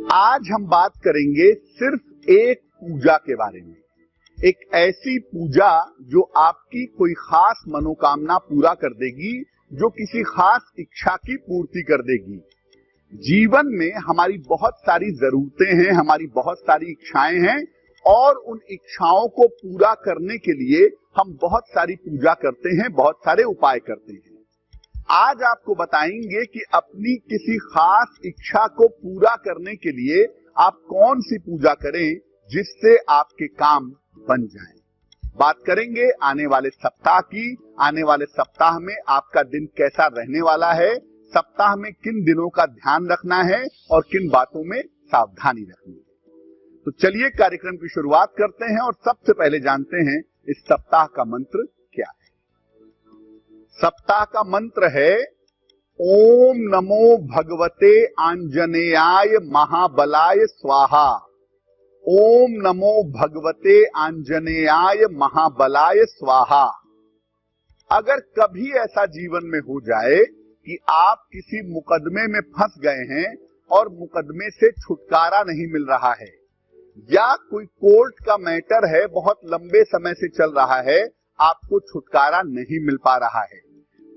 आज हम बात करेंगे सिर्फ एक पूजा के बारे में। एक ऐसी पूजा जो आपकी कोई खास मनोकामना पूरा कर देगी, जो किसी खास इच्छा की पूर्ति कर देगी। जीवन में हमारी बहुत सारी जरूरतें हैं, हमारी बहुत सारी इच्छाएं हैं और उन इच्छाओं को पूरा करने के लिए हम बहुत सारी पूजा करते हैं, बहुत सारे उपाय करते हैं। आज आपको बताएंगे कि अपनी किसी खास इच्छा को पूरा करने के लिए आप कौन सी पूजा करें जिससे आपके काम बन जाएं। बात करेंगे आने वाले सप्ताह की। आने वाले सप्ताह में आपका दिन कैसा रहने वाला है, सप्ताह में किन दिनों का ध्यान रखना है और किन बातों में सावधानी रखनी है। तो चलिए कार्यक्रम की शुरुआत करते हैं और सबसे पहले जानते हैं इस सप्ताह का मंत्र क्या है। सप्ताह का मंत्र है ओम नमो भगवते आंजनेयाय महाबलाय स्वाहा। ओम नमो भगवते आंजनेयाय महाबलाय स्वाहा। अगर कभी ऐसा जीवन में हो जाए कि आप किसी मुकदमे में फंस गए हैं और मुकदमे से छुटकारा नहीं मिल रहा है, या कोई कोर्ट का मैटर है बहुत लंबे समय से चल रहा है, आपको छुटकारा नहीं मिल पा रहा है,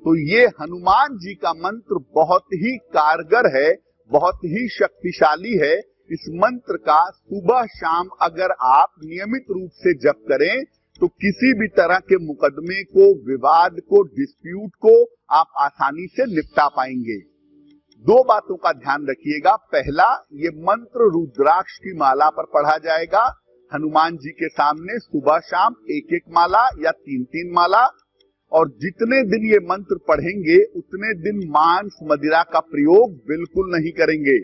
तो ये हनुमान जी का मंत्र बहुत ही कारगर है, बहुत ही शक्तिशाली है। इस मंत्र का सुबह शाम अगर आप नियमित रूप से जप करें तो किसी भी तरह के मुकदमे को, विवाद को, डिस्प्यूट को आप आसानी से निपटा पाएंगे। दो बातों का ध्यान रखिएगा। पहला, ये मंत्र रुद्राक्ष की माला पर पढ़ा जाएगा। हनुमान जी के सामने सुबह शाम एक एक माला या तीन तीन माला। और जितने दिन ये मंत्र पढ़ेंगे उतने दिन मांस मदिरा का प्रयोग बिल्कुल नहीं करेंगे।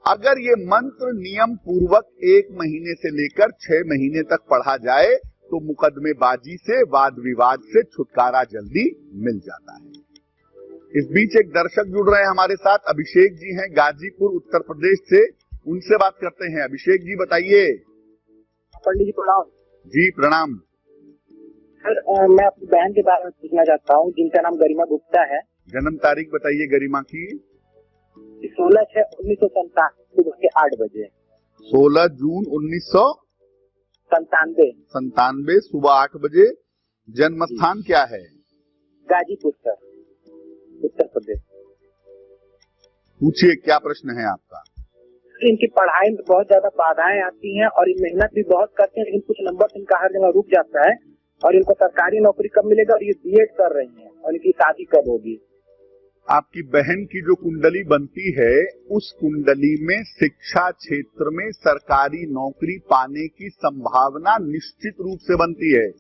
अगर ये मंत्र नियम पूर्वक 1 महीने से लेकर 6 महीने तक पढ़ा जाए तो मुकदमेबाजी से, वाद विवाद से छुटकारा जल्दी मिल जाता है। इस बीच एक दर्शक जुड़ रहे हैं हमारे साथ, अभिषेक जी हैं गाजीपुर उत्तर प्रदेश से। उनसे बात करते हैं। अभिषेक जी बताइए। पंडित जी प्रणाम। जी प्रणाम। सर, मैं अपनी बहन के बारे में पूछना चाहता हूँ जिनका नाम गरिमा गुप्ता है। जन्म तारीख बताइए गरिमा की। 16/6/1997 सुबह के 8 बजे। 16 जून 1997 सुबह 8 बजे। जन्म स्थान क्या है? गाजीपुर सर, उत्तर प्रदेश। पूछिए क्या प्रश्न है आपका। इनकी पढ़ाई में बहुत ज्यादा बाधाएं आती हैं और ये मेहनत भी बहुत करते हैं, लेकिन कुछ नंबर इनका हर जगह रुक जाता है। और इनको सरकारी नौकरी कब मिलेगा और ये बीएड कर रही हैं, और इनकी शादी कब होगी? आपकी बहन की जो कुंडली बनती है उस कुंडली में शिक्षा क्षेत्र में सरकारी नौकरी पाने की संभावना निश्चित रूप से बनती है,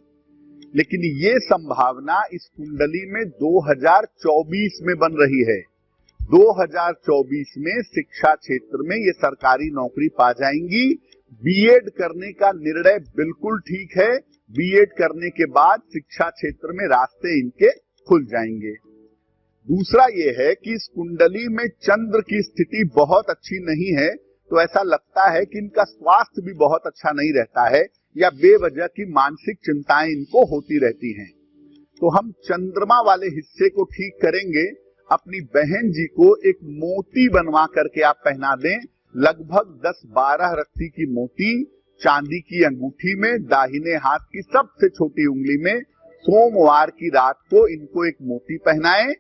लेकिन ये संभावना इस कुंडली में 2024 में बन रही है। 2024 में शिक्षा क्षेत्र में ये सरकारी नौकरी पा जाएंगी। बीएड करने का निर्णय बिल्कुल ठीक है। बीएड करने के बाद शिक्षा क्षेत्र में रास्ते इनके खुल जाएंगे। दूसरा ये है कि इस कुंडली में चंद्र की स्थिति बहुत अच्छी नहीं है, तो ऐसा लगता है कि इनका स्वास्थ्य भी बहुत अच्छा नहीं रहता है या बेवजह की मानसिक चिंताएं इनको होती रहती हैं। तो हम चंद्रमा वाले हिस्से को ठीक करेंगे। अपनी बहन जी को एक मोती बनवा करके आप पहना दें। लगभग 10-12 रत्ती की मोती चांदी की अंगूठी में, दाहिने हाथ की सबसे छोटी उंगली में। सोमवार की रात को इनको एक मोती पहनाएं।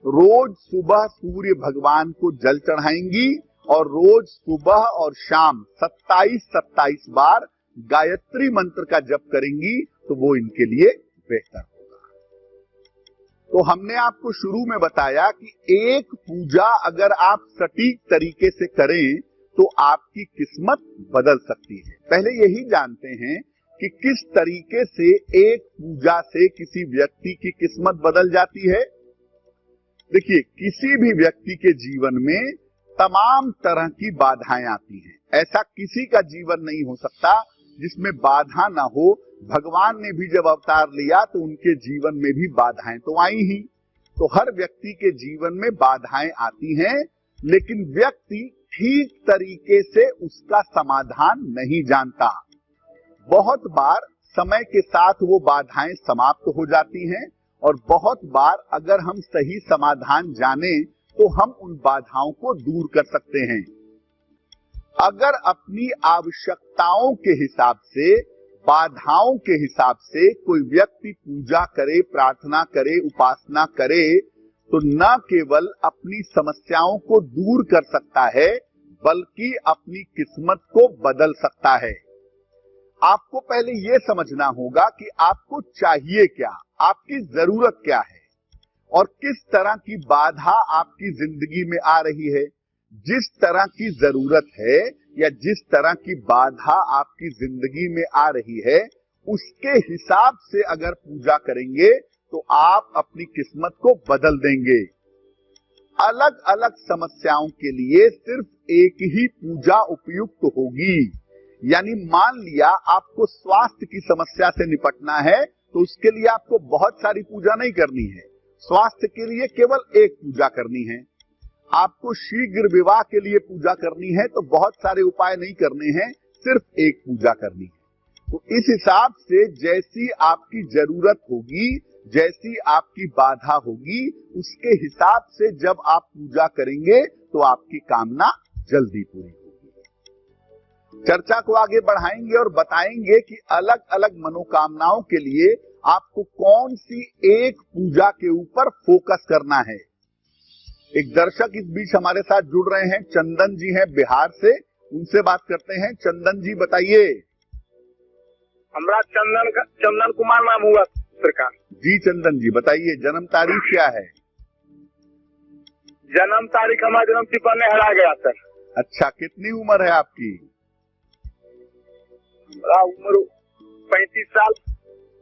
रोज सुबह सूर्य भगवान को जल चढ़ाएंगी और रोज सुबह और शाम 27-27 बार गायत्री मंत्र का जप करेंगी तो वो इनके लिए बेहतर होगा। तो हमने आपको शुरू में बताया कि एक पूजा अगर आप सटीक तरीके से करें तो आपकी किस्मत बदल सकती है। पहले यही जानते हैं कि किस तरीके से एक पूजा से किसी व्यक्ति की किस्मत बदल जाती है। देखिए, किसी भी व्यक्ति के जीवन में तमाम तरह की बाधाएं आती हैं। ऐसा किसी का जीवन नहीं हो सकता जिसमें बाधा ना हो। भगवान ने भी जब अवतार लिया तो उनके जीवन में भी बाधाएं तो आई ही। तो हर व्यक्ति के जीवन में बाधाएं आती हैं, लेकिन व्यक्ति ठीक तरीके से उसका समाधान नहीं जानता। बहुत बार समय के साथ वो बाधाएं समाप्त हो जाती हैं और बहुत बार अगर हम सही समाधान जाने तो हम उन बाधाओं को दूर कर सकते हैं। अगर अपनी आवश्यकताओं के हिसाब से, बाधाओं के हिसाब से कोई व्यक्ति पूजा करे, प्रार्थना करे, उपासना करे, तो न केवल अपनी समस्याओं को दूर कर सकता है बल्कि अपनी किस्मत को बदल सकता है। आपको पहले यह समझना होगा कि आपको चाहिए क्या, आपकी जरूरत क्या है और किस तरह की बाधा आपकी जिंदगी में आ रही है। जिस तरह की जरूरत है या जिस तरह की बाधा आपकी जिंदगी में आ रही है, उसके हिसाब से अगर पूजा करेंगे तो आप अपनी किस्मत को बदल देंगे। अलग अलग समस्याओं के लिए सिर्फ एक ही पूजा उपयुक्त होगी। यानी मान लिया आपको स्वास्थ्य की समस्या से निपटना है तो उसके लिए आपको बहुत सारी पूजा नहीं करनी है, स्वास्थ्य के लिए केवल एक पूजा करनी है। आपको शीघ्र विवाह के लिए पूजा करनी है तो बहुत सारे उपाय नहीं करने हैं, सिर्फ एक पूजा करनी है। तो इस हिसाब से जैसी आपकी जरूरत होगी, जैसी आपकी बाधा होगी, उसके हिसाब से जब आप पूजा करेंगे तो आपकी कामना जल्दी पूरी होगी। चर्चा को आगे बढ़ाएंगे और बताएंगे कि अलग अलग मनोकामनाओं के लिए आपको कौन सी एक पूजा के ऊपर फोकस करना है। एक दर्शक इस बीच हमारे साथ जुड़ रहे हैं, चंदन जी हैं बिहार से, उनसे बात करते हैं। चंदन जी बताइए। हमारा चंदन कुमार नाम हुआ सरकार। जी चंदन जी बताइए, जन्म तारीख क्या है? जन्म तारीख हमारा जन्म तिथि में हरा गया सर। अच्छा, कितनी उम्र है आपकी? हमारा उम्र 35 साल।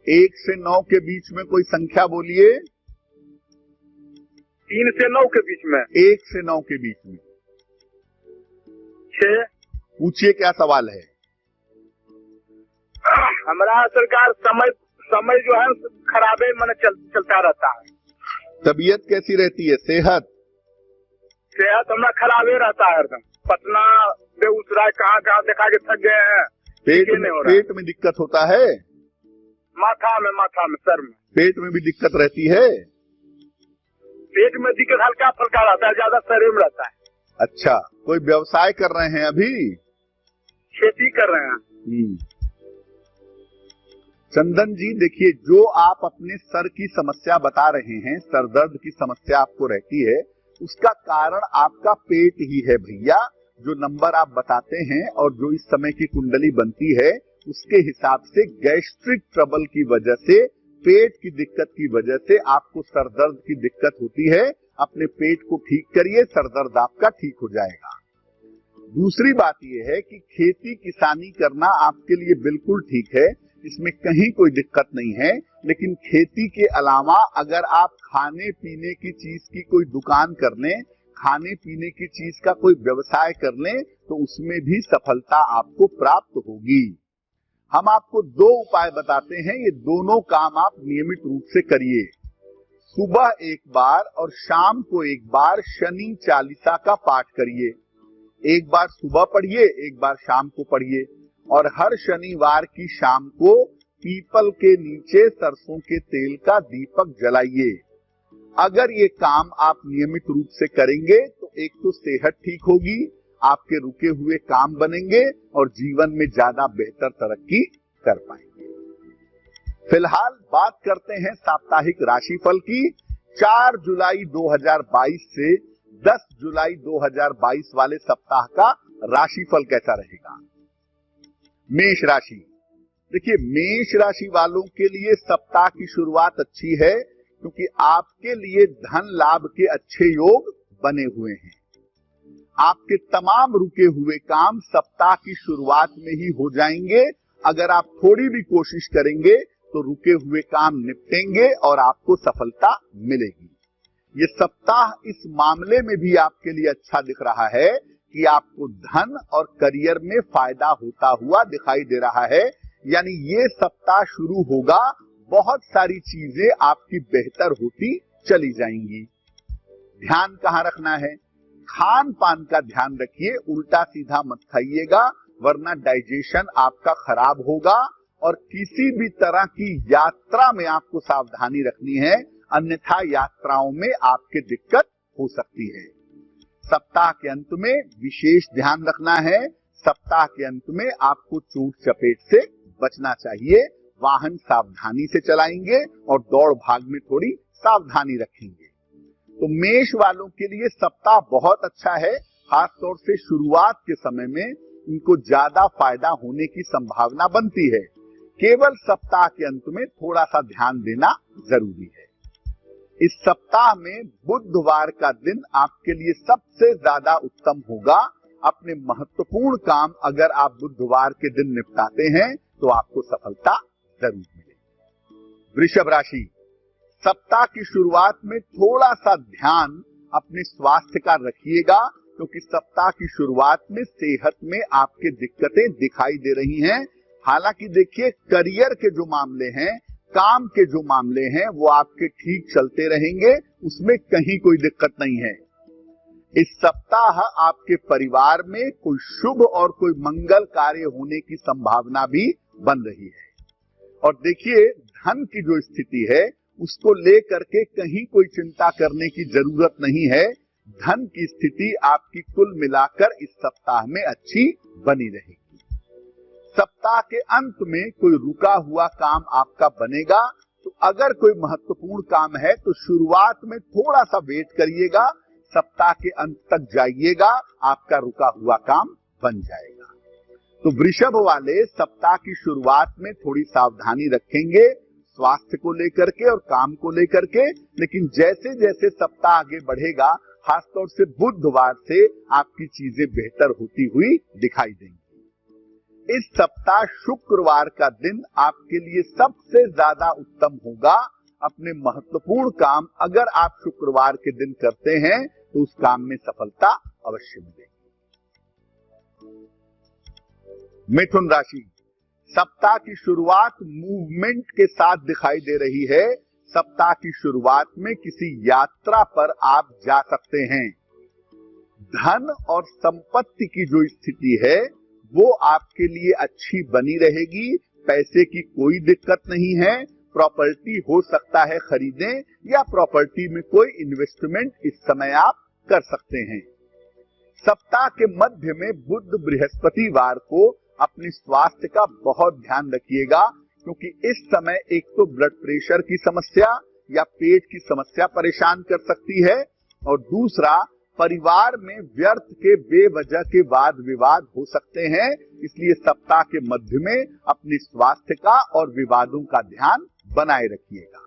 1 से 9 के बीच में कोई संख्या बोलिए। 3 से 9 के बीच में। 1 से 9 के बीच में 6। पूछिए क्या सवाल है। हमारा सरकार समय जो है खराबे मन चलता रहता है। तबीयत कैसी रहती है? सेहत हमारा खराबे रहता है एकदम। पटना बेगूसराय कहाँ देखा के थक गए हैं। पेट में दिक्कत होता है? माथा में सर में। पेट में भी दिक्कत रहती है? पेट में दिक्कत हल्का फुल्का रहता है, ज्यादा शरीर में रहता है। अच्छा, कोई व्यवसाय कर रहे हैं अभी? खेती कर रहे हैं। चंदन जी देखिए, जो आप अपने सर की समस्या बता रहे हैं, सर दर्द की समस्या आपको रहती है, उसका कारण आपका पेट ही है भैया। जो नंबर आप बताते हैं और जो इस समय की कुंडली बनती है उसके हिसाब से गैस्ट्रिक ट्रबल की वजह से, पेट की दिक्कत की वजह से आपको सर दर्द की दिक्कत होती है। अपने पेट को ठीक करिए, सर दर्द आपका ठीक हो जाएगा। दूसरी बात यह है कि खेती किसानी करना आपके लिए बिल्कुल ठीक है, इसमें कहीं कोई दिक्कत नहीं है। लेकिन खेती के अलावा अगर आप खाने पीने की चीज की कोई दुकान कर लें, खाने पीने की चीज का कोई व्यवसाय कर लें, तो उसमें भी सफलता आपको प्राप्त होगी। हम आपको 2 उपाय बताते हैं, ये दोनों काम आप नियमित रूप से करिए। सुबह एक बार और शाम को एक बार शनि चालीसा का पाठ करिए। एक बार सुबह पढ़िए, एक बार शाम को पढ़िए। और हर शनिवार की शाम को पीपल के नीचे सरसों के तेल का दीपक जलाइए। अगर ये काम आप नियमित रूप से करेंगे तो एक तो सेहत ठीक होगी, आपके रुके हुए काम बनेंगे और जीवन में ज्यादा बेहतर तरक्की कर पाएंगे। फिलहाल बात करते हैं साप्ताहिक राशिफल की। 4 जुलाई 2022 से 10 जुलाई 2022 वाले सप्ताह का राशिफल कैसा रहेगा। मेष राशि, देखिए मेष राशि वालों के लिए सप्ताह की शुरुआत अच्छी है क्योंकि आपके लिए धन लाभ के अच्छे योग बने हुए हैं। आपके तमाम रुके हुए काम सप्ताह की शुरुआत में ही हो जाएंगे। अगर आप थोड़ी भी कोशिश करेंगे तो रुके हुए काम निपटेंगे और आपको सफलता मिलेगी। ये सप्ताह इस मामले में भी आपके लिए अच्छा दिख रहा है कि आपको धन और करियर में फायदा होता हुआ दिखाई दे रहा है। यानी ये सप्ताह शुरू होगा, बहुत सारी चीजें आपकी बेहतर होती चली जाएंगी। ध्यान कहाँ रखना है? खान पान का ध्यान रखिए, उल्टा सीधा मत खाइएगा वरना डाइजेशन आपका खराब होगा। और किसी भी तरह की यात्रा में आपको सावधानी रखनी है, अन्यथा यात्राओं में आपके दिक्कत हो सकती है। सप्ताह के अंत में विशेष ध्यान रखना है, सप्ताह के अंत में आपको चोट चपेट से बचना चाहिए। वाहन सावधानी से चलाएंगे और दौड़ भाग में थोड़ी सावधानी रखेंगे। तो मेष वालों के लिए सप्ताह बहुत अच्छा है। खासतौर से शुरुआत के समय में इनको ज्यादा फायदा होने की संभावना बनती है। केवल सप्ताह के अंत में थोड़ा सा ध्यान देना जरूरी है। इस सप्ताह में बुधवार का दिन आपके लिए सबसे ज्यादा उत्तम होगा। अपने महत्वपूर्ण काम अगर आप बुधवार के दिन निपटाते हैं तो आपको सफलता जरूर मिलेगी। वृषभ राशि, सप्ताह की शुरुआत में थोड़ा सा ध्यान अपने स्वास्थ्य का रखिएगा, क्योंकि सप्ताह की शुरुआत में सेहत में आपके दिक्कतें दिखाई दे रही हैं। हालांकि देखिए, करियर के जो मामले हैं, काम के जो मामले हैं, वो आपके ठीक चलते रहेंगे, उसमें कहीं कोई दिक्कत नहीं है। इस सप्ताह आपके परिवार में कोई शुभ और कोई मंगल कार्य होने की संभावना भी बन रही है। और देखिए, धन की जो स्थिति है उसको लेकर के कहीं कोई चिंता करने की जरूरत नहीं है। धन की स्थिति आपकी कुल मिलाकर इस सप्ताह में अच्छी बनी रहेगी। सप्ताह के अंत में कोई रुका हुआ काम आपका बनेगा। तो अगर कोई महत्वपूर्ण काम है तो शुरुआत में थोड़ा सा वेट करिएगा, सप्ताह के अंत तक जाइएगा, आपका रुका हुआ काम बन जाएगा। तो वृषभ वाले सप्ताह की शुरुआत में थोड़ी सावधानी रखेंगे स्वास्थ्य को लेकर के और काम को लेकर के, लेकिन जैसे जैसे सप्ताह आगे बढ़ेगा, खासतौर से बुधवार से आपकी चीजें बेहतर होती हुई दिखाई देंगी। इस सप्ताह शुक्रवार का दिन आपके लिए सबसे ज्यादा उत्तम होगा। अपने महत्वपूर्ण काम अगर आप शुक्रवार के दिन करते हैं तो उस काम में सफलता अवश्य मिलेगी। मिथुन राशि, सप्ताह की शुरुआत मूवमेंट के साथ दिखाई दे रही है। सप्ताह की शुरुआत में किसी यात्रा पर आप जा सकते हैं। धन और संपत्ति की जो स्थिति है वो आपके लिए अच्छी बनी रहेगी। पैसे की कोई दिक्कत नहीं है। प्रॉपर्टी हो सकता है खरीदें या प्रॉपर्टी में कोई इन्वेस्टमेंट इस समय आप कर सकते हैं। सप्ताह के मध्य में बुध बृहस्पतिवार को अपने स्वास्थ्य का बहुत ध्यान रखिएगा, क्योंकि इस समय एक तो ब्लड प्रेशर की समस्या या पेट की समस्या परेशान कर सकती है, और दूसरा परिवार में व्यर्थ के बेवजह के वाद विवाद हो सकते हैं। इसलिए सप्ताह के मध्य में अपने स्वास्थ्य का और विवादों का ध्यान बनाए रखिएगा।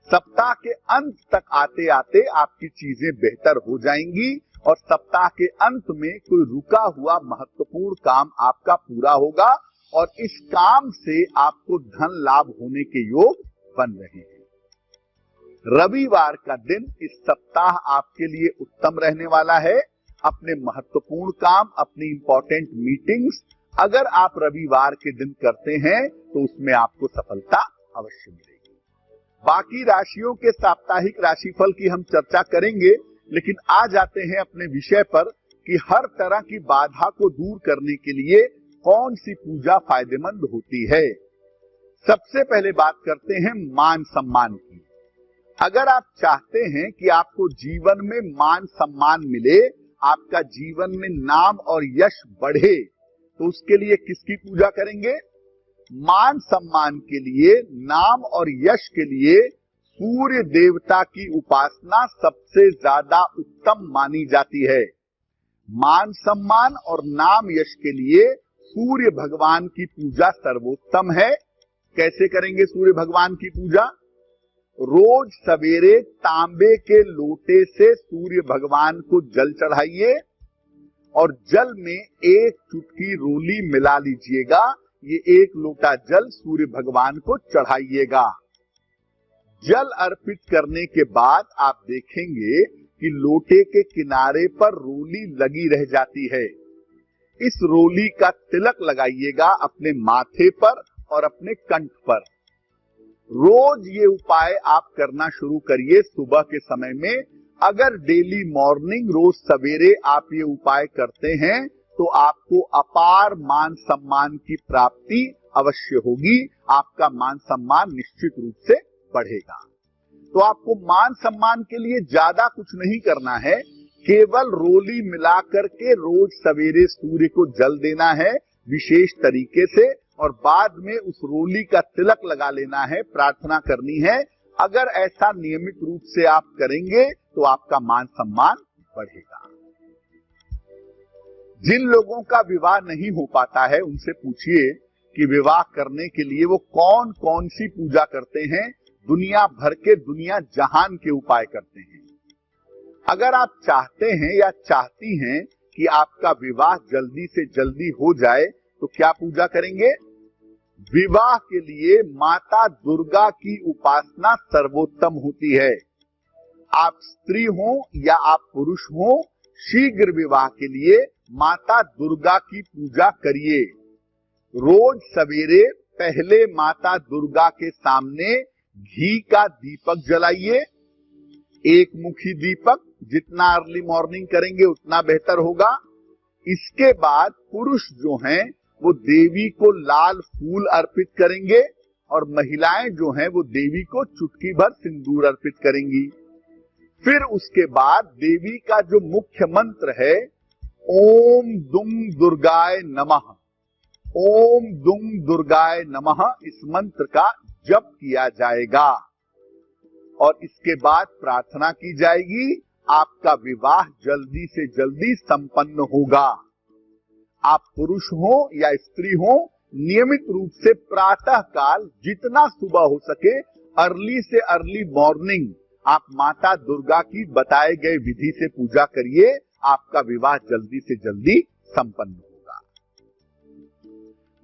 सप्ताह के अंत तक आते आते आपकी चीजें बेहतर हो जाएंगी और सप्ताह के अंत में कोई रुका हुआ महत्वपूर्ण काम आपका पूरा होगा और इस काम से आपको धन लाभ होने के योग बन रहे हैं। रविवार का दिन इस सप्ताह आपके लिए उत्तम रहने वाला है। अपने महत्वपूर्ण काम, अपनी इंपॉर्टेंट मीटिंग्स अगर आप रविवार के दिन करते हैं तो उसमें आपको सफलता अवश्य मिलेगी। बाकी राशियों के साप्ताहिक राशिफल की हम चर्चा करेंगे, लेकिन आ जाते हैं अपने विषय पर कि हर तरह की बाधा को दूर करने के लिए कौन सी पूजा फायदेमंद होती है। सबसे पहले बात करते हैं मान सम्मान की। अगर आप चाहते हैं कि आपको जीवन में मान सम्मान मिले, आपका जीवन में नाम और यश बढ़े, तो उसके लिए किसकी पूजा करेंगे? मान सम्मान के लिए, नाम और यश के लिए सूर्य देवता की उपासना सबसे ज्यादा उत्तम मानी जाती है। मान सम्मान और नाम यश के लिए सूर्य भगवान की पूजा सर्वोत्तम है। कैसे करेंगे सूर्य भगवान की पूजा? रोज सवेरे तांबे के लोटे से सूर्य भगवान को जल चढ़ाइए और जल में एक चुटकी रोली मिला लीजिएगा। ये एक लोटा जल सूर्य भगवान को चढ़ाइएगा। जल अर्पित करने के बाद आप देखेंगे कि लोटे के किनारे पर रोली लगी रह जाती है। इस रोली का तिलक लगाइएगा अपने माथे पर और अपने कंठ पर। रोज ये उपाय आप करना शुरू करिए सुबह के समय में। अगर डेली मॉर्निंग रोज सवेरे आप ये उपाय करते हैं तो आपको अपार मान सम्मान की प्राप्ति अवश्य होगी। आपका मान सम्मान निश्चित रूप से बढ़ेगा। तो आपको मान सम्मान के लिए ज्यादा कुछ नहीं करना है, केवल रोली मिलाकर के रोज सवेरे सूर्य को जल देना है विशेष तरीके से, और बाद में उस रोली का तिलक लगा लेना है, प्रार्थना करनी है। अगर ऐसा नियमित रूप से आप करेंगे तो आपका मान सम्मान बढ़ेगा। जिन लोगों का विवाह नहीं हो पाता है उनसे पूछिए कि विवाह करने के लिए वो कौन कौन सी पूजा करते हैं। दुनिया भर के, दुनिया जहान के उपाय करते हैं। अगर आप चाहते हैं या चाहती हैं कि आपका विवाह जल्दी से जल्दी हो जाए तो क्या पूजा करेंगे? विवाह के लिए माता दुर्गा की उपासना सर्वोत्तम होती है। आप स्त्री हो या आप पुरुष हो, शीघ्र विवाह के लिए माता दुर्गा की पूजा करिए। रोज सवेरे पहले माता दुर्गा के सामने घी का दीपक जलाइए, एक मुखी दीपक। जितना अर्ली मॉर्निंग करेंगे उतना बेहतर होगा। इसके बाद पुरुष जो हैं वो देवी को लाल फूल अर्पित करेंगे और महिलाएं जो हैं वो देवी को चुटकी भर सिंदूर अर्पित करेंगी। फिर उसके बाद देवी का जो मुख्य मंत्र है ओम दुम दुर्गाय नमः, ओम दुम दुर्गाय नमः, इस मंत्र का जप किया जाएगा और इसके बाद प्रार्थना की जाएगी। आपका विवाह जल्दी से जल्दी संपन्न होगा। आप पुरुष हो या स्त्री हो, नियमित रूप से प्रातः काल जितना सुबह हो सके अर्ली से अर्ली मॉर्निंग आप माता दुर्गा की बताए गए विधि से पूजा करिए। आपका विवाह जल्दी से जल्दी संपन्न होगा।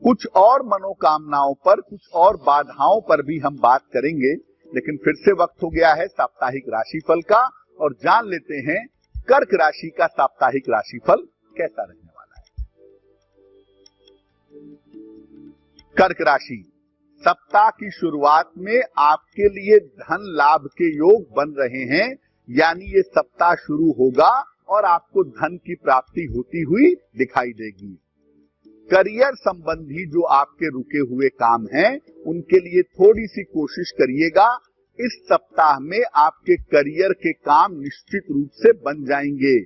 कुछ और मनोकामनाओं पर, कुछ और बाधाओं पर भी हम बात करेंगे, लेकिन फिर से वक्त हो गया है साप्ताहिक राशिफल का और जान लेते हैं कर्क राशि का साप्ताहिक राशिफल कैसा रहने वाला है। कर्क राशि, सप्ताह की शुरुआत में आपके लिए धन लाभ के योग बन रहे हैं, यानी ये सप्ताह शुरू होगा और आपको धन की प्राप्ति होती हुई दिखाई देगी। करियर संबंधी जो आपके रुके हुए काम हैं उनके लिए थोड़ी सी कोशिश करिएगा। इस सप्ताह में आपके करियर के काम निश्चित रूप से बन जाएंगे।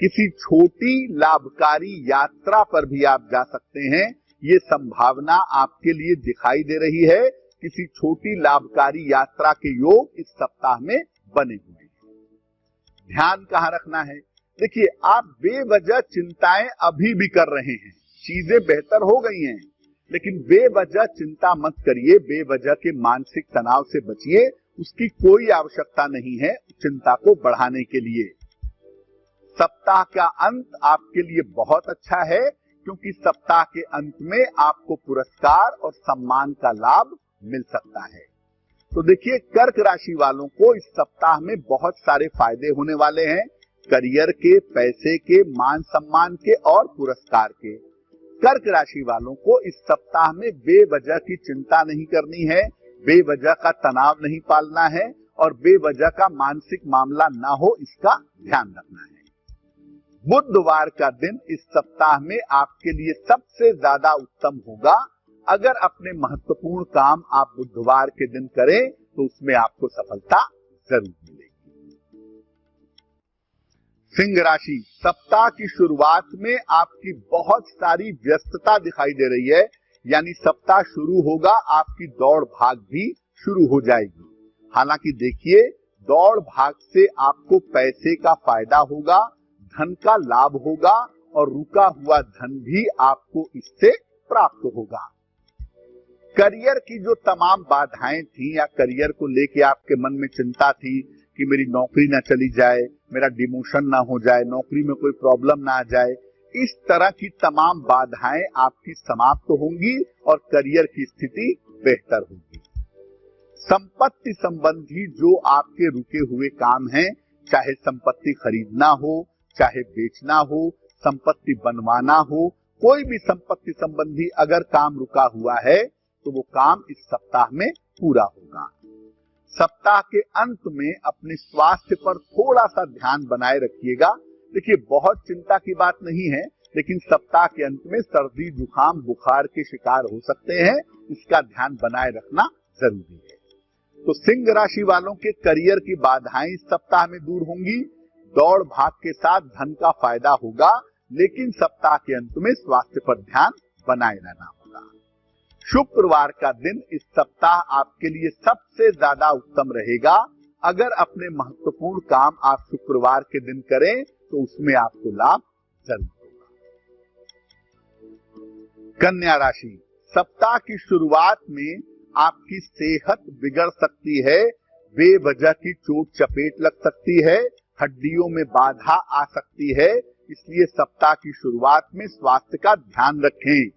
किसी छोटी लाभकारी यात्रा पर भी आप जा सकते हैं, ये संभावना आपके लिए दिखाई दे रही है। किसी छोटी लाभकारी यात्रा के योग इस सप्ताह में बने हुए हैं। ध्यान कहाँ रखना है? देखिए, आप बेवजह चिंताएं अभी भी कर रहे हैं। चीजें बेहतर हो गई हैं, लेकिन बेवजह चिंता मत करिए, बेवजह के मानसिक तनाव से बचिए। उसकी कोई आवश्यकता नहीं है चिंता को बढ़ाने के लिए। सप्ताह का अंत आपके लिए बहुत अच्छा है, क्योंकि सप्ताह के अंत में आपको पुरस्कार और सम्मान का लाभ मिल सकता है। तो देखिए, कर्क राशि वालों को इस सप्ताह में बहुत सारे फायदे होने वाले हैं, करियर के, पैसे के, मान सम्मान के और पुरस्कार के। कर्क राशि वालों को इस सप्ताह में बेवजह की चिंता नहीं करनी है, बेवजह का तनाव नहीं पालना है और बेवजह का मानसिक मामला ना हो, इसका ध्यान रखना है। बुधवार का दिन इस सप्ताह में आपके लिए सबसे ज्यादा उत्तम होगा। अगर अपने महत्वपूर्ण काम आप बुधवार के दिन करें तो उसमें आपको सफलता जरूर मिलेगी। सिंह राशि, सप्ताह की शुरुआत में आपकी बहुत सारी व्यस्तता दिखाई दे रही है, यानी सप्ताह शुरू होगा आपकी दौड़ भाग भी शुरू हो जाएगी। हालांकि देखिए, दौड़ भाग से आपको पैसे का फायदा होगा, धन का लाभ होगा और रुका हुआ धन भी आपको इससे प्राप्त होगा। करियर की जो तमाम बाधाएं थी या करियर को लेके आपके मन में चिंता थी कि मेरी नौकरी ना चली जाए, मेरा डिमोशन ना हो जाए, नौकरी में कोई प्रॉब्लम ना आ जाए, इस तरह की तमाम बाधाएं आपकी समाप्त होंगी और करियर की स्थिति बेहतर होगी। संपत्ति संबंधी जो आपके रुके हुए काम हैं, चाहे संपत्ति खरीदना हो, चाहे बेचना हो, संपत्ति बनवाना हो, कोई भी संपत्ति संबंधी अगर काम रुका हुआ है तो वो काम इस सप्ताह में पूरा होगा। सप्ताह के अंत में अपने स्वास्थ्य पर थोड़ा सा ध्यान बनाए रखिएगा। देखिए, बहुत चिंता की बात नहीं है, लेकिन सप्ताह के अंत में सर्दी, जुकाम, बुखार के शिकार हो सकते हैं, इसका ध्यान बनाए रखना जरूरी है। तो सिंह राशि वालों के करियर की बाधाएं इस सप्ताह में दूर होंगी, दौड़ भाग के साथ धन का फायदा होगा, लेकिन सप्ताह के अंत में स्वास्थ्य पर ध्यान बनाए रहना होगा। शुक्रवार का दिन इस सप्ताह आपके लिए सबसे ज्यादा उत्तम रहेगा। अगर अपने महत्वपूर्ण काम आप शुक्रवार के दिन करें तो उसमें आपको लाभ जरूर होगा। कन्या राशि, सप्ताह की शुरुआत में आपकी सेहत बिगड़ सकती है, बेवजह की चोट चपेट लग सकती है, हड्डियों में बाधा आ सकती है, इसलिए सप्ताह की शुरुआत में स्वास्थ्य का ध्यान रखें।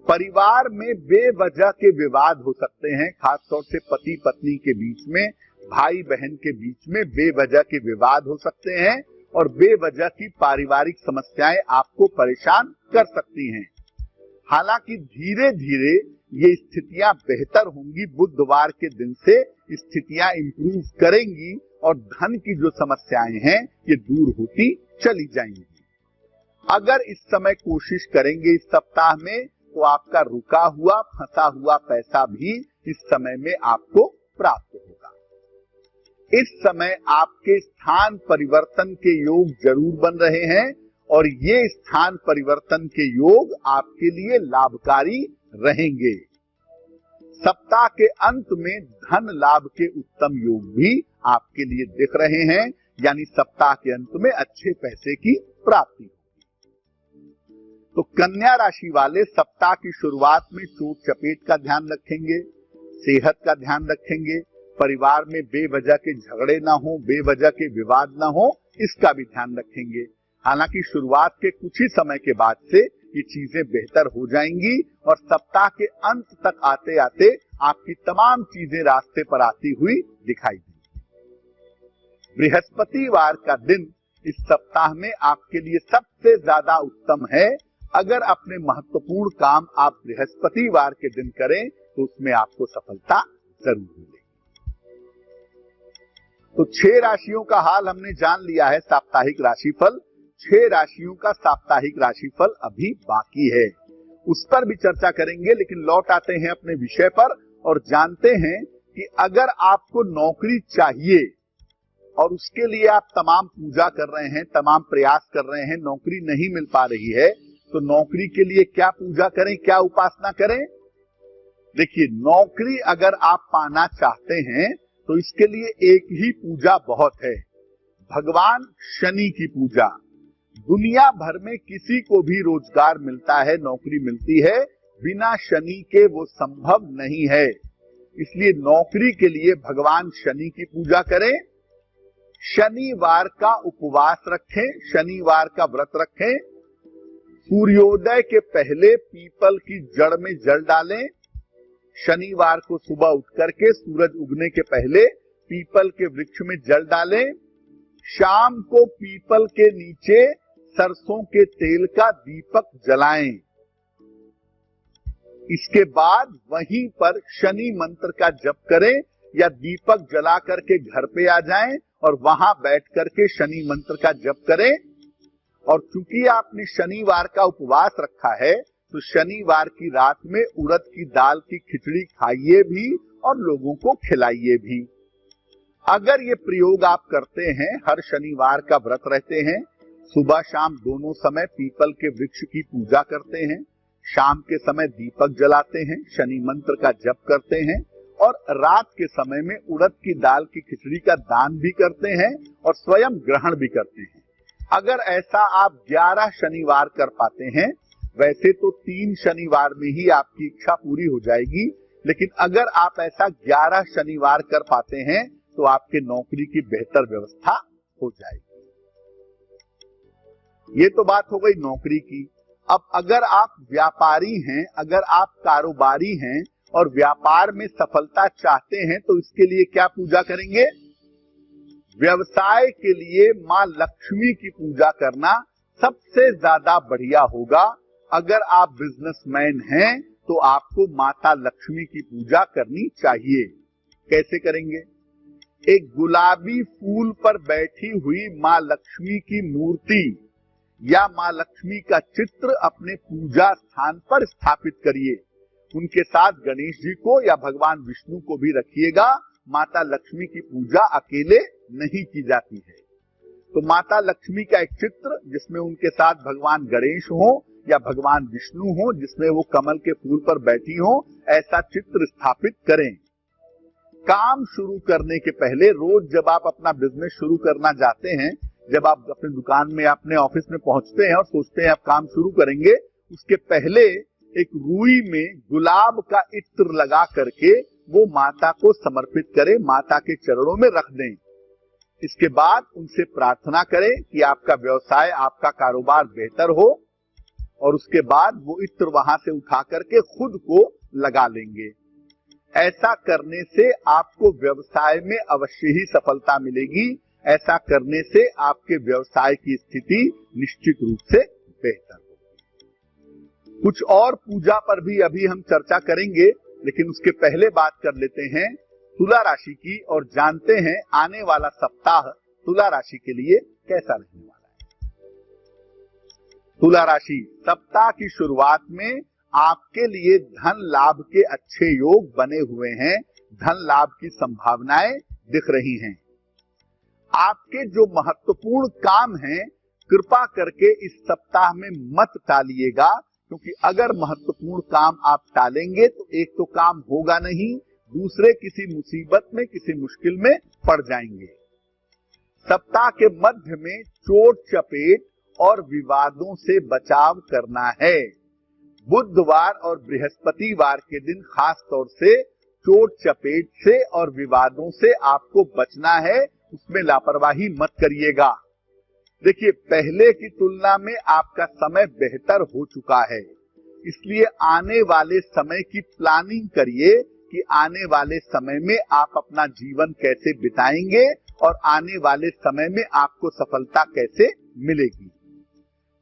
परिवार में बेवजह के विवाद हो सकते हैं, खासतौर से पति पत्नी के बीच में, भाई बहन के बीच में बेवजह के विवाद हो सकते हैं और बेवजह की पारिवारिक समस्याएं आपको परेशान कर सकती हैं। हालांकि धीरे धीरे ये स्थितियां बेहतर होंगी। बुधवार के दिन से स्थितियां इंप्रूव करेंगी और धन की जो समस्याएं हैं ये दूर होती चली जाएंगी। अगर इस समय कोशिश करेंगे इस सप्ताह में तो आपका रुका हुआ फंसा हुआ पैसा भी इस समय में आपको प्राप्त होगा। इस समय आपके स्थान परिवर्तन के योग जरूर बन रहे हैं और ये स्थान परिवर्तन के योग आपके लिए लाभकारी रहेंगे। सप्ताह के अंत में धन लाभ के उत्तम योग भी आपके लिए दिख रहे हैं, यानी सप्ताह के अंत में अच्छे पैसे की प्राप्ति होगी। तो कन्या राशि वाले सप्ताह की शुरुआत में चोट चपेट का ध्यान रखेंगे, सेहत का ध्यान रखेंगे, परिवार में बेवजह के झगड़े ना हो, बेवजह के विवाद ना हो, इसका भी ध्यान रखेंगे। हालांकि शुरुआत के कुछ ही समय के बाद से ये चीजें बेहतर हो जाएंगी और सप्ताह के अंत तक आते आते आपकी तमाम चीजें रास्ते पर आती हुई दिखाई देंगी। बृहस्पतिवार का दिन इस सप्ताह में आपके लिए सबसे ज्यादा उत्तम है। अगर अपने महत्वपूर्ण काम आप बृहस्पतिवार के दिन करें तो उसमें आपको सफलता जरूर मिलेगी। तो 6 राशियों का हाल हमने जान लिया है, साप्ताहिक राशिफल। 6 राशियों का साप्ताहिक राशिफल अभी बाकी है, उस पर भी चर्चा करेंगे। लेकिन लौट आते हैं अपने विषय पर और जानते हैं कि अगर आपको नौकरी चाहिए और उसके लिए आप तमाम पूजा कर रहे हैं, तमाम प्रयास कर रहे हैं, नौकरी नहीं मिल पा रही है, तो नौकरी के लिए क्या पूजा करें, क्या उपासना करें? देखिए, नौकरी अगर आप पाना चाहते हैं तो इसके लिए एक ही पूजा बहुत है, भगवान शनि की पूजा। दुनिया भर में किसी को भी रोजगार मिलता है, नौकरी मिलती है, बिना शनि के वो संभव नहीं है। इसलिए नौकरी के लिए भगवान शनि की पूजा करें, शनिवार का उपवास रखें, शनिवार का व्रत रखें, सूर्योदय के पहले पीपल की जड़ में जल डालें, शनिवार को सुबह उठ करके सूरज उगने के पहले पीपल के वृक्ष में जल डालें, शाम को पीपल के नीचे सरसों के तेल का दीपक जलाएं। इसके बाद वहीं पर शनि मंत्र का जप करें या दीपक जला करके घर पे आ जाएं और वहां बैठ करके शनि मंत्र का जप करें। और चूंकि आपने शनिवार का उपवास रखा है तो शनिवार की रात में उड़द की दाल की खिचड़ी खाइए भी और लोगों को खिलाइए भी। अगर ये प्रयोग आप करते हैं, हर शनिवार का व्रत रहते हैं, सुबह शाम दोनों समय पीपल के वृक्ष की पूजा करते हैं, शाम के समय दीपक जलाते हैं, शनि मंत्र का जप करते हैं और रात के समय में उड़द की दाल की खिचड़ी का दान भी करते हैं और स्वयं ग्रहण भी करते हैं। अगर ऐसा आप 11 शनिवार कर पाते हैं, वैसे तो 3 शनिवार में ही आपकी इच्छा पूरी हो जाएगी, लेकिन अगर आप ऐसा 11 शनिवार कर पाते हैं तो आपके नौकरी की बेहतर व्यवस्था हो जाएगी। ये तो बात हो गई नौकरी की। अब अगर आप व्यापारी हैं, अगर आप कारोबारी हैं और व्यापार में सफलता चाहते हैं तो इसके लिए क्या पूजा करेंगे? व्यवसाय के लिए मां लक्ष्मी की पूजा करना सबसे ज्यादा बढ़िया होगा। अगर आप बिजनेसमैन हैं तो आपको माता लक्ष्मी की पूजा करनी चाहिए। कैसे करेंगे? एक गुलाबी फूल पर बैठी हुई मां लक्ष्मी की मूर्ति या मां लक्ष्मी का चित्र अपने पूजा स्थान पर स्थापित करिए। उनके साथ गणेश जी को या भगवान विष्णु को भी रखिएगा। माता लक्ष्मी की पूजा अकेले नहीं की जाती है। तो माता लक्ष्मी का एक चित्र जिसमें उनके साथ भगवान गणेश हो या भगवान विष्णु हो, जिसमें वो कमल के फूल पर बैठी हो, ऐसा चित्र स्थापित करें। काम शुरू करने के पहले रोज जब आप अपना बिजनेस शुरू करना चाहते हैं, जब आप अपने दुकान में, अपने ऑफिस में पहुंचते हैं और सोचते हैं आप काम शुरू करेंगे, उसके पहले एक रुई में गुलाब का इत्र लगा करके वो माता को समर्पित करें, माता के चरणों में रख दें। इसके बाद उनसे प्रार्थना करें कि आपका व्यवसाय, आपका कारोबार बेहतर हो, और उसके बाद वो इत्र वहां से उठा करके खुद को लगा लेंगे। ऐसा करने से आपको व्यवसाय में अवश्य ही सफलता मिलेगी। ऐसा करने से आपके व्यवसाय की स्थिति निश्चित रूप से बेहतर होगी। कुछ और पूजा पर भी अभी हम चर्चा करेंगे, लेकिन उसके पहले बात कर लेते हैं तुला राशि की और जानते हैं आने वाला सप्ताह तुला राशि के लिए कैसा रहने वाला है। तुला राशि, सप्ताह की शुरुआत में आपके लिए धन लाभ के अच्छे योग बने हुए हैं। धन लाभ की संभावनाएं दिख रही हैं। आपके जो महत्वपूर्ण काम हैं, कृपा करके इस सप्ताह में मत टालिएगा, क्योंकि अगर महत्वपूर्ण काम आप टालेंगे तो एक तो काम होगा नहीं, दूसरे किसी मुसीबत में, किसी मुश्किल में पड़ जाएंगे। सप्ताह के मध्य में चोट चपेट और विवादों से बचाव करना है। बुधवार और बृहस्पतिवार के दिन खास तौर से चोट चपेट से और विवादों से आपको बचना है, उसमें लापरवाही मत करिएगा। देखिए, पहले की तुलना में आपका समय बेहतर हो चुका है, इसलिए आने वाले समय की प्लानिंग करिए कि आने वाले समय में आप अपना जीवन कैसे बिताएंगे और आने वाले समय में आपको सफलता कैसे मिलेगी।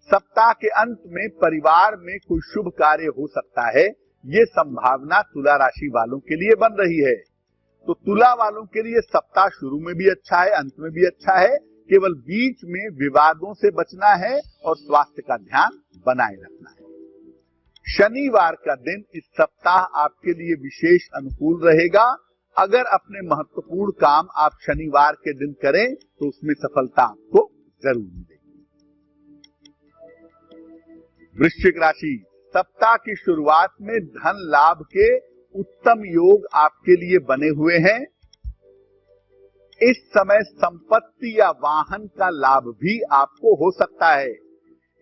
सप्ताह के अंत में परिवार में कोई शुभ कार्य हो सकता है, ये संभावना तुला राशि वालों के लिए बन रही है। तो तुला वालों के लिए सप्ताह शुरू में भी अच्छा है, अंत में भी अच्छा है। केवल बीच में विवादों से बचना है और स्वास्थ्य का ध्यान बनाए रखना है। शनिवार का दिन इस सप्ताह आपके लिए विशेष अनुकूल रहेगा। अगर अपने महत्वपूर्ण काम आप शनिवार के दिन करें तो उसमें सफलता आपको जरूर मिलेगी। वृश्चिक राशि, सप्ताह की शुरुआत में धन लाभ के उत्तम योग आपके लिए बने हुए हैं। इस समय संपत्ति या वाहन का लाभ भी आपको हो सकता है।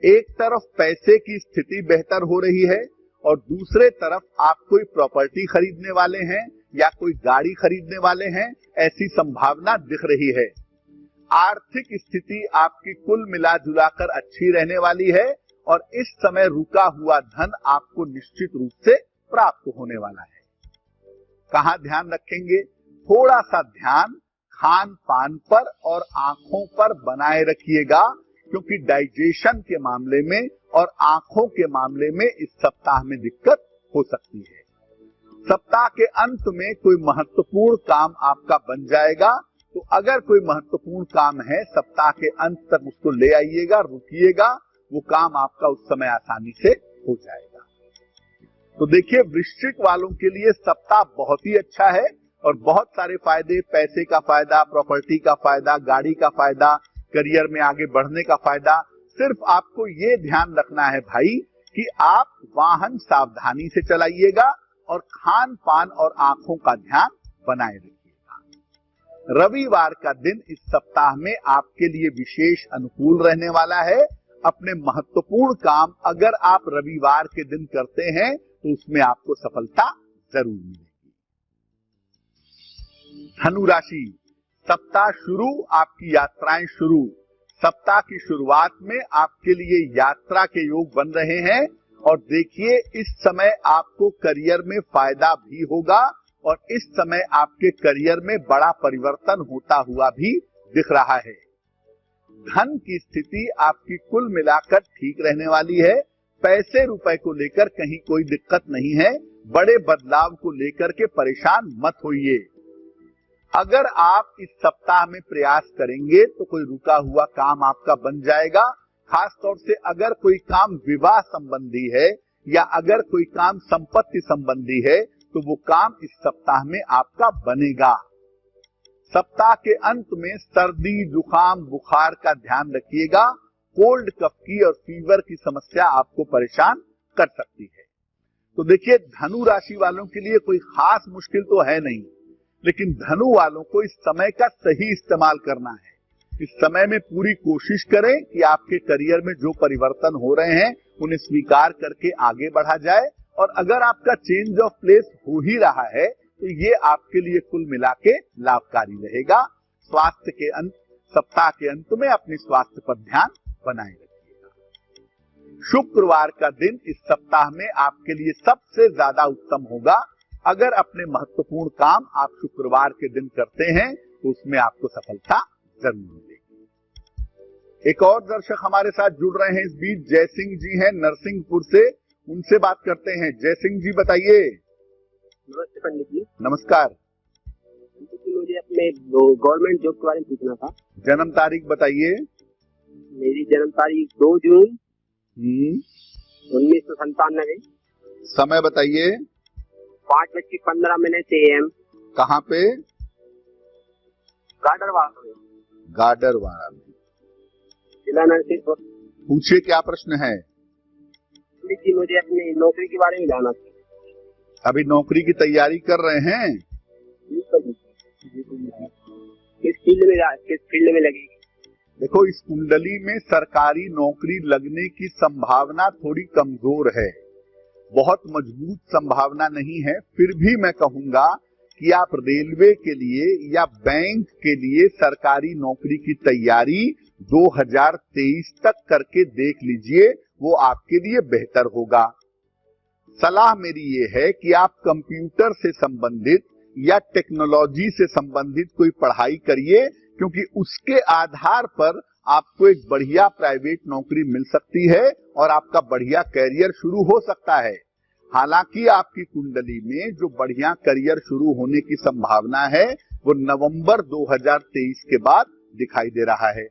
एक तरफ पैसे की स्थिति बेहतर हो रही है और दूसरे तरफ आप कोई प्रॉपर्टी खरीदने वाले हैं या कोई गाड़ी खरीदने वाले हैं, ऐसी संभावना दिख रही है। आर्थिक स्थिति आपकी कुल मिला जुलाकर अच्छी रहने वाली है और इस समय रुका हुआ धन आपको निश्चित रूप से प्राप्त होने वाला है। कहाँ ध्यान रखेंगे? थोड़ा सा ध्यान खान पान पर और आंखों पर बनाए रखिएगा, क्योंकि डाइजेशन के मामले में और आंखों के मामले में इस सप्ताह में दिक्कत हो सकती है। सप्ताह के अंत में कोई महत्वपूर्ण काम आपका बन जाएगा, तो अगर कोई महत्वपूर्ण काम है सप्ताह के अंत तक उसको ले आइएगा, रुकिएगा, वो काम आपका उस समय आसानी से हो जाएगा। तो देखिए, वृश्चिक वालों के लिए सप्ताह बहुत ही अच्छा है और बहुत सारे फायदे, पैसे का फायदा, प्रॉपर्टी का फायदा, गाड़ी का फायदा, करियर में आगे बढ़ने का फायदा। सिर्फ आपको ये ध्यान रखना है भाई कि आप वाहन सावधानी से चलाइएगा और खान पान और आंखों का ध्यान बनाए रखिएगा। रविवार का दिन इस सप्ताह में आपके लिए विशेष अनुकूल रहने वाला है। अपने महत्वपूर्ण काम अगर आप रविवार के दिन करते हैं तो उसमें आपको सफलता जरूर मिलेगी। धनु राशि, सप्ताह शुरू, आपकी यात्राएं शुरू। सप्ताह की शुरुआत में आपके लिए यात्रा के योग बन रहे हैं और देखिए, इस समय आपको करियर में फायदा भी होगा और इस समय आपके करियर में बड़ा परिवर्तन होता हुआ भी दिख रहा है। धन की स्थिति आपकी कुल मिलाकर ठीक रहने वाली है। पैसे रुपए को लेकर कहीं कोई दिक्कत नहीं है। बड़े बदलाव को लेकर के परेशान मत होइए। अगर आप इस सप्ताह में प्रयास करेंगे तो कोई रुका हुआ काम आपका बन जाएगा। खास तौर से अगर कोई काम विवाह संबंधी है या अगर कोई काम संपत्ति संबंधी है तो वो काम इस सप्ताह में आपका बनेगा। सप्ताह के अंत में सर्दी, जुकाम, बुखार का ध्यान रखिएगा। कोल्ड कफ की और फीवर की समस्या आपको परेशान कर सकती है। तो देखिए, धनु राशि वालों के लिए कोई खास मुश्किल तो है नहीं, लेकिन धनु वालों को इस समय का सही इस्तेमाल करना है। इस समय में पूरी कोशिश करें कि आपके करियर में जो परिवर्तन हो रहे हैं उन्हें स्वीकार करके आगे बढ़ा जाए। और अगर आपका चेंज ऑफ प्लेस हो ही रहा है तो ये आपके लिए कुल मिला के लाभकारी रहेगा। स्वास्थ्य के अंत, सप्ताह के अंत में अपने स्वास्थ्य पर ध्यान बनाए रखिएगा। शुक्रवार का दिन इस सप्ताह में आपके लिए सबसे ज्यादा उत्तम होगा। अगर अपने महत्वपूर्ण काम आप शुक्रवार के दिन करते हैं तो उसमें आपको सफलता जरूर मिलेगी। एक और दर्शक हमारे साथ जुड़ रहे हैं इस बीच, जय सिंह जी हैं नरसिंहपुर से, उनसे बात करते हैं। जय सिंह जी बताइए। नमस्ते पंडित जी। नमस्कार। मुझे अपने गवर्नमेंट जॉब के बारे में पूछना था। जन्म तारीख बताइए। मेरी जन्म तारीख 2 जून 1997। समय बताइए। 5:15 AM। कहाँ पे? गाडरवाड़ा में। गाडरवाड़ा में, जिला नरसिंहपुर। पूछिए क्या प्रश्न है। पंडित जी, मुझे अपनी नौकरी के बारे में जानना था। अभी नौकरी की तैयारी कर रहे हैं? किस फील्ड में लगेगी? देखो, इस कुंडली में सरकारी नौकरी लगने की संभावना थोड़ी कमजोर है, बहुत मजबूत संभावना नहीं है। फिर भी मैं कहूंगा कि आप रेलवे के लिए या बैंक के लिए सरकारी नौकरी की तैयारी 2023 तक करके देख लीजिए, वो आपके लिए बेहतर होगा। सलाह मेरी ये है कि आप कंप्यूटर से संबंधित या टेक्नोलॉजी से संबंधित कोई पढ़ाई करिए, क्योंकि उसके आधार पर आपको एक बढ़िया प्राइवेट नौकरी मिल सकती है और आपका बढ़िया कैरियर शुरू हो सकता है। हालांकि आपकी कुंडली में जो बढ़िया करियर शुरू होने की संभावना है वो नवंबर 2023 के बाद दिखाई दे रहा है।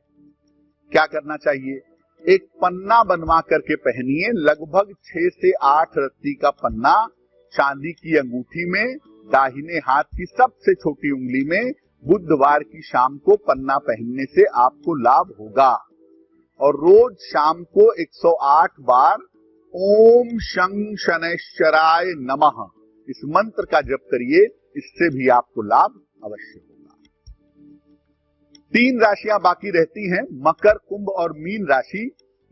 क्या करना चाहिए? एक पन्ना बनवा करके पहनिए, लगभग 6 से 8 रत्ती का पन्ना, चांदी की अंगूठी में, दाहिने हाथ की सबसे छोटी उंगली में। बुधवार की शाम को पन्ना पहनने से आपको लाभ होगा। और रोज शाम को 108 बार ओम शं शनैश्चराय नमः इस मंत्र का जप करिए, इससे भी आपको लाभ अवश्य होगा। 3 राशियां बाकी रहती हैं, मकर, कुंभ और मीन राशि।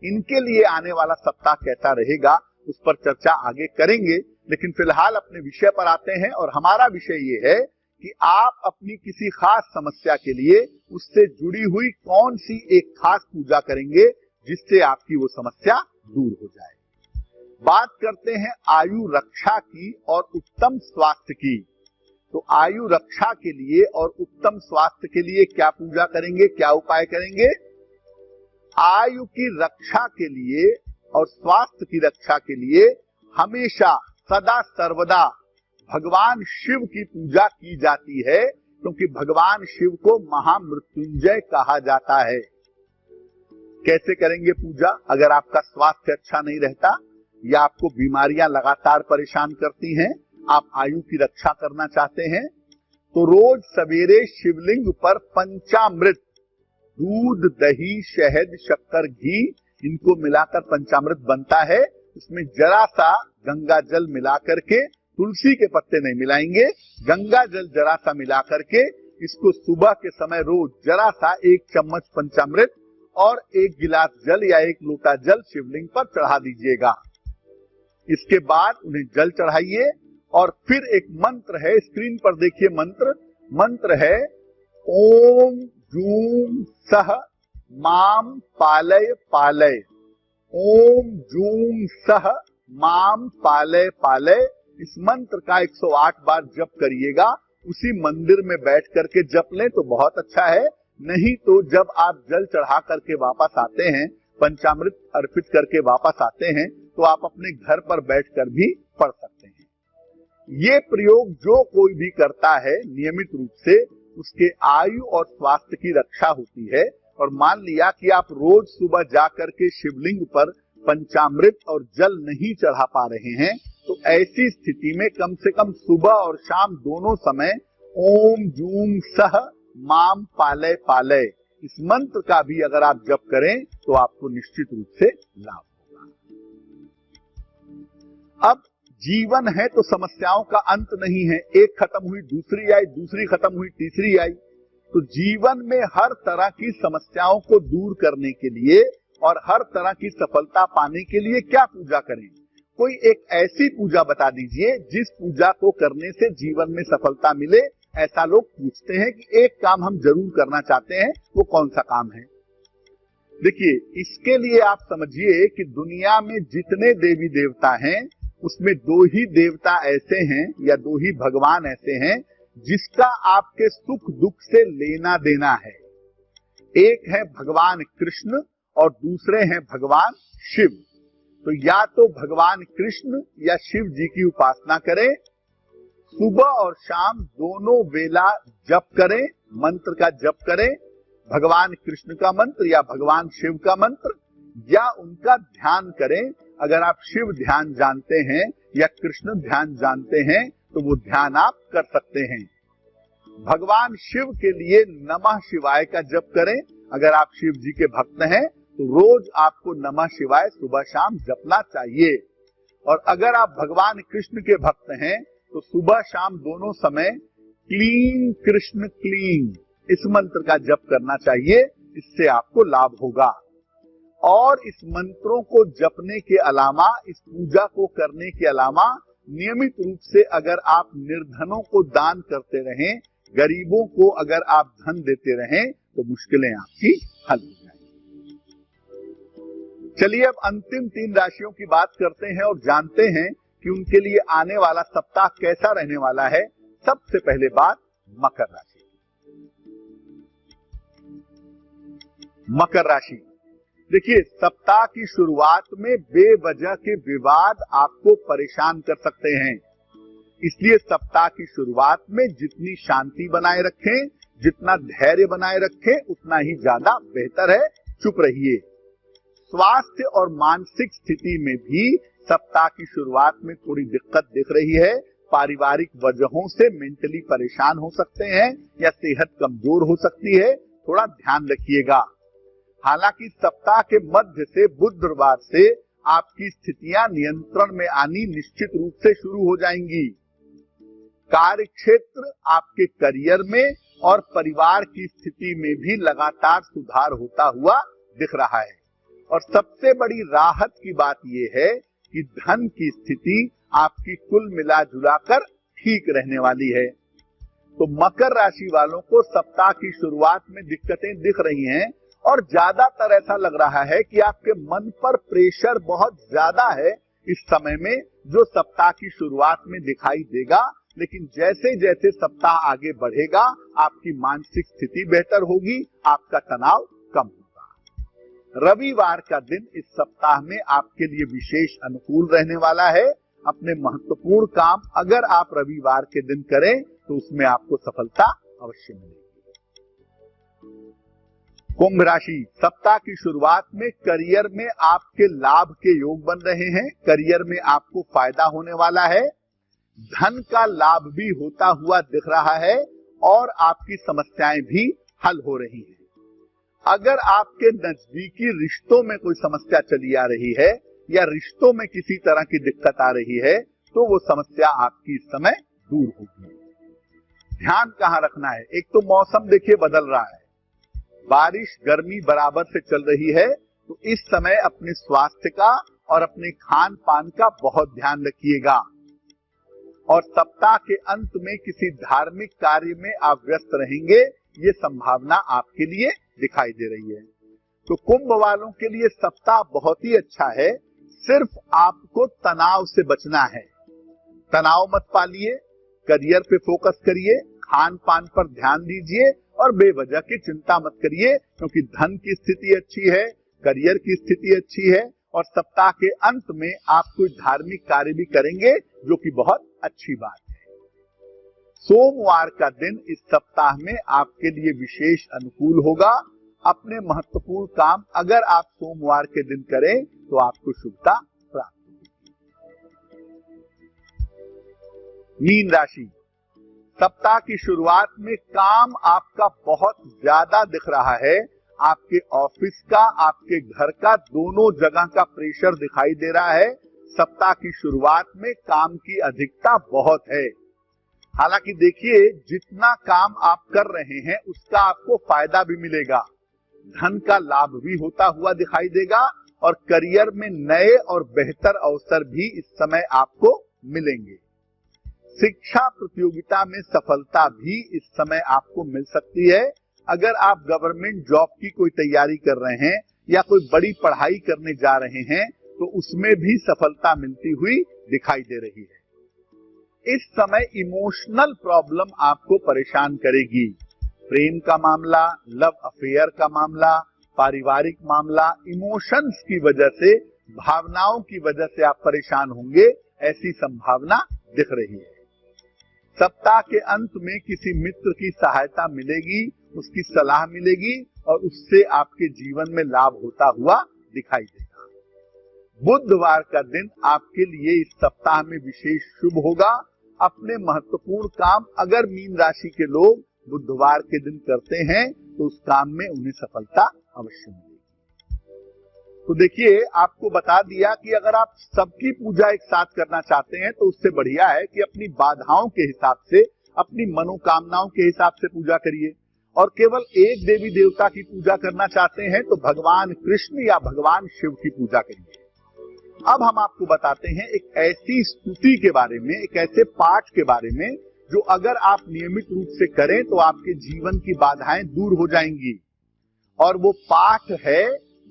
इनके लिए आने वाला सप्ताह कैसा रहेगा उस पर चर्चा आगे करेंगे, लेकिन फिलहाल अपने विषय पर आते हैं। और हमारा विषय ये है कि आप अपनी किसी खास समस्या के लिए उससे जुड़ी हुई कौन सी एक खास पूजा करेंगे जिससे आपकी वो समस्या दूर हो जाए। बात करते हैं आयु रक्षा की और उत्तम स्वास्थ्य की। तो आयु रक्षा के लिए और उत्तम स्वास्थ्य के लिए क्या पूजा करेंगे, क्या उपाय करेंगे? आयु की रक्षा के लिए और स्वास्थ्य की रक्षा के लिए हमेशा सदा सर्वदा भगवान शिव की पूजा की जाती है, क्योंकि भगवान शिव को महामृत्युंजय कहा जाता है। कैसे करेंगे पूजा? अगर आपका स्वास्थ्य अच्छा नहीं रहता या आपको बीमारियां लगातार परेशान करती हैं, आप आयु की रक्षा करना चाहते हैं, तो रोज सवेरे शिवलिंग पर पंचामृत, दूध, दही, शहद, शक्कर, घी, इनको मिलाकर पंचामृत बनता है। इसमें जरा सा गंगा जल मिला करके, तुलसी के पत्ते नहीं मिलाएंगे, गंगा जल जरा सा मिला करके इसको सुबह के समय रोज जरा सा 1 चम्मच पंचामृत और 1 गिलास जल या 1 लोटा जल शिवलिंग पर चढ़ा दीजिएगा। इसके बाद उन्हें जल चढ़ाइए और फिर एक मंत्र है, स्क्रीन पर देखिए मंत्र है ओम जूम सह माम पालय पालय। ओम जूम सह माम पालय पालय। इस मंत्र का 108 बार जप करिएगा। उसी मंदिर में बैठ करके जप लें तो बहुत अच्छा है, नहीं तो जब आप जल चढ़ा करके वापस आते हैं, पंचामृत अर्पित करके वापस आते हैं, तो आप अपने घर पर बैठकर भी पढ़ सकते हैं। ये प्रयोग जो कोई भी करता है नियमित रूप से, उसके आयु और स्वास्थ्य की रक्षा होती है। और मान लिया कि आप रोज सुबह जाकर के शिवलिंग पर पंचामृत और जल नहीं चढ़ा पा रहे हैं, तो ऐसी स्थिति में कम से कम सुबह और शाम दोनों समय ओम जूम सह माम पालय पालय, इस मंत्र का भी अगर आप जप करें तो आपको निश्चित रूप से लाभ होगा। अब जीवन है तो समस्याओं का अंत नहीं है, एक खत्म हुई दूसरी आई, दूसरी खत्म हुई तीसरी आई। तो जीवन में हर तरह की समस्याओं को दूर करने के लिए और हर तरह की सफलता पाने के लिए क्या पूजा करें? कोई एक ऐसी पूजा बता दीजिए जिस पूजा को करने से जीवन में सफलता मिले। ऐसा लोग पूछते हैं कि एक काम हम जरूर करना चाहते हैं, वो कौन सा काम है? देखिए, इसके लिए आप समझिए कि दुनिया में जितने देवी देवता हैं उसमें दो ही देवता ऐसे हैं या दो ही भगवान ऐसे हैं जिसका आपके सुख दुख से लेना देना है। एक है भगवान कृष्ण और दूसरे हैं भगवान शिव। तो या तो भगवान कृष्ण या शिव जी की उपासना करें, सुबह और शाम दोनों वेला जप करें, मंत्र का जप करें, भगवान कृष्ण का मंत्र या भगवान शिव का मंत्र, या उनका ध्यान करें। अगर आप शिव ध्यान जानते हैं या कृष्ण ध्यान जानते हैं तो वो ध्यान आप कर सकते हैं। भगवान शिव के लिए नमः शिवाय का जप करें। अगर आप शिव जी के भक्त हैं तो रोज आपको नमः शिवाय सुबह शाम जपना चाहिए। और अगर आप भगवान कृष्ण के भक्त हैं तो सुबह शाम दोनों समय क्लीं कृष्ण क्लीं इस मंत्र का जप करना चाहिए, इससे आपको लाभ होगा। और इस मंत्रों को जपने के अलावा, इस पूजा को करने के अलावा नियमित रूप से अगर आप निर्धनों को दान करते रहें, गरीबों को अगर आप धन देते रहें तो मुश्किलें आपकी हल हो जाएंगी। चलिए अब अंतिम 3 राशियों की बात करते हैं और जानते हैं कि उनके लिए आने वाला सप्ताह कैसा रहने वाला है। सबसे पहले बात मकर राशि। मकर राशि, देखिए, सप्ताह की शुरुआत में बेवजह के विवाद आपको परेशान कर सकते हैं, इसलिए सप्ताह की शुरुआत में जितनी शांति बनाए रखें, जितना धैर्य बनाए रखें, उतना ही ज्यादा बेहतर है। चुप रहिए। स्वास्थ्य और मानसिक स्थिति में भी सप्ताह की शुरुआत में थोड़ी दिक्कत दिख रही है। पारिवारिक वजहों से मेंटली परेशान हो सकते हैं या सेहत कमजोर हो सकती है, थोड़ा ध्यान रखिएगा। हालांकि सप्ताह के मध्य से बुधवार से आपकी स्थितियां नियंत्रण में आनी निश्चित रूप से शुरू हो जाएंगी। कार्य क्षेत्र, आपके करियर में और परिवार की स्थिति में भी लगातार सुधार होता हुआ दिख रहा है। और सबसे बड़ी राहत की बात यह है कि धन की स्थिति आपकी कुल मिला जुलाकर ठीक रहने वाली है। तो मकर राशि वालों को सप्ताह की शुरुआत में दिक्कतें दिख रही हैं और ज्यादातर ऐसा लग रहा है कि आपके मन पर प्रेशर बहुत ज्यादा है इस समय में, जो सप्ताह की शुरुआत में दिखाई देगा। लेकिन जैसे जैसे सप्ताह आगे बढ़ेगा आपकी मानसिक स्थिति बेहतर होगी, आपका तनाव कम होगा। रविवार का दिन इस सप्ताह में आपके लिए विशेष अनुकूल रहने वाला है। अपने महत्वपूर्ण काम अगर आप रविवार के दिन करें तो उसमें आपको सफलता अवश्य मिलेगी। कुंभ राशि, सप्ताह की शुरुआत में करियर में आपके लाभ के योग बन रहे हैं। करियर में आपको फायदा होने वाला है। धन का लाभ भी होता हुआ दिख रहा है और आपकी समस्याएं भी हल हो रही हैं। अगर आपके नजदीकी रिश्तों में कोई समस्या चली आ रही है या रिश्तों में किसी तरह की दिक्कत आ रही है तो वो समस्या आपकी इस समय दूर होगी। ध्यान कहाँ रखना है? एक तो मौसम देखिए बदल रहा है, बारिश गर्मी बराबर से चल रही है, तो इस समय अपने स्वास्थ्य का और अपने खान पान का बहुत ध्यान रखिएगा। और सप्ताह के अंत में किसी धार्मिक कार्य में आप व्यस्त रहेंगे, ये संभावना आपके लिए दिखाई दे रही है। तो कुंभ वालों के लिए सप्ताह बहुत ही अच्छा है, सिर्फ आपको तनाव से बचना है। तनाव मत पालिए, करियर पे फोकस करिए, खान पान पर ध्यान दीजिए और बेवजह की चिंता मत करिए, क्योंकि धन की स्थिति अच्छी है, करियर की स्थिति अच्छी है और सप्ताह के अंत में आप कोई धार्मिक कार्य भी करेंगे जो कि बहुत अच्छी बात है। सोमवार का दिन इस सप्ताह में आपके लिए विशेष अनुकूल होगा। अपने महत्वपूर्ण काम अगर आप सोमवार के दिन करें तो आपको शुभता प्राप्त होगी। मीन राशि, सप्ताह की शुरुआत में काम आपका बहुत ज्यादा दिख रहा है। आपके ऑफिस का, आपके घर का, दोनों जगह का प्रेशर दिखाई दे रहा है। सप्ताह की शुरुआत में काम की अधिकता बहुत है। हालांकि देखिए, जितना काम आप कर रहे हैं उसका आपको फायदा भी मिलेगा, धन का लाभ भी होता हुआ दिखाई देगा और करियर में नए और बेहतर अवसर भी इस समय आपको मिलेंगे। शिक्षा प्रतियोगिता में सफलता भी इस समय आपको मिल सकती है। अगर आप गवर्नमेंट जॉब की कोई तैयारी कर रहे हैं या कोई बड़ी पढ़ाई करने जा रहे हैं तो उसमें भी सफलता मिलती हुई दिखाई दे रही है। इस समय इमोशनल प्रॉब्लम आपको परेशान करेगी। प्रेम का मामला, लव अफेयर का मामला, पारिवारिक मामला, इमोशंस की वजह से, भावनाओं की वजह से आप परेशान होंगे, ऐसी संभावना दिख रही है। सप्ताह के अंत में किसी मित्र की सहायता मिलेगी, उसकी सलाह मिलेगी और उससे आपके जीवन में लाभ होता हुआ दिखाई देगा। बुधवार का दिन आपके लिए इस सप्ताह में विशेष शुभ होगा। अपने महत्वपूर्ण काम अगर मीन राशि के लोग बुधवार के दिन करते हैं तो उस काम में उन्हें सफलता अवश्य मिलेगी। तो देखिए, आपको बता दिया कि अगर आप सबकी पूजा एक साथ करना चाहते हैं तो उससे बढ़िया है कि अपनी बाधाओं के हिसाब से, अपनी मनोकामनाओं के हिसाब से पूजा करिए। और केवल एक देवी देवता की पूजा करना चाहते हैं तो भगवान कृष्ण या भगवान शिव की पूजा करिए। अब हम आपको बताते हैं एक ऐसी स्तुति के बारे में, एक ऐसे पाठ के बारे में जो अगर आप नियमित रूप से करें तो आपके जीवन की बाधाएं दूर हो जाएंगी। और वो पाठ है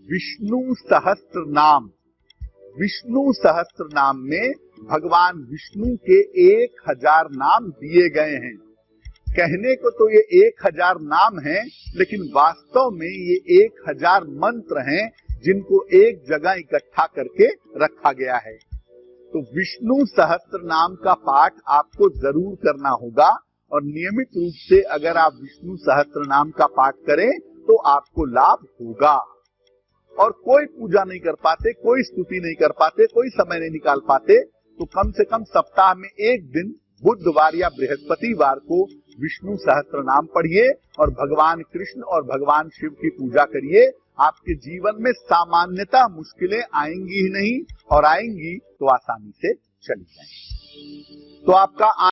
विष्णु सहस्त्र नाम। विष्णु सहस्त्र नाम में भगवान विष्णु के 1000 नाम दिए गए हैं। कहने को तो ये 1000 नाम हैं, लेकिन वास्तव में ये 1000 मंत्र हैं जिनको एक जगह इकट्ठा करके रखा गया है। तो विष्णु सहस्त्र नाम का पाठ आपको जरूर करना होगा और नियमित रूप से अगर आप विष्णु सहस्त्र नाम का पाठ करें तो आपको लाभ होगा। और कोई पूजा नहीं कर पाते, कोई स्तुति नहीं कर पाते, कोई समय नहीं निकाल पाते तो कम से कम सप्ताह में एक दिन बुधवार या बृहस्पतिवार को विष्णु सहस्त्र नाम पढ़िए और भगवान कृष्ण और भगवान शिव की पूजा करिए। आपके जीवन में सामान्यतः मुश्किलें आएंगी ही नहीं और आएंगी तो आसानी से चली जाएंगी। तो आपका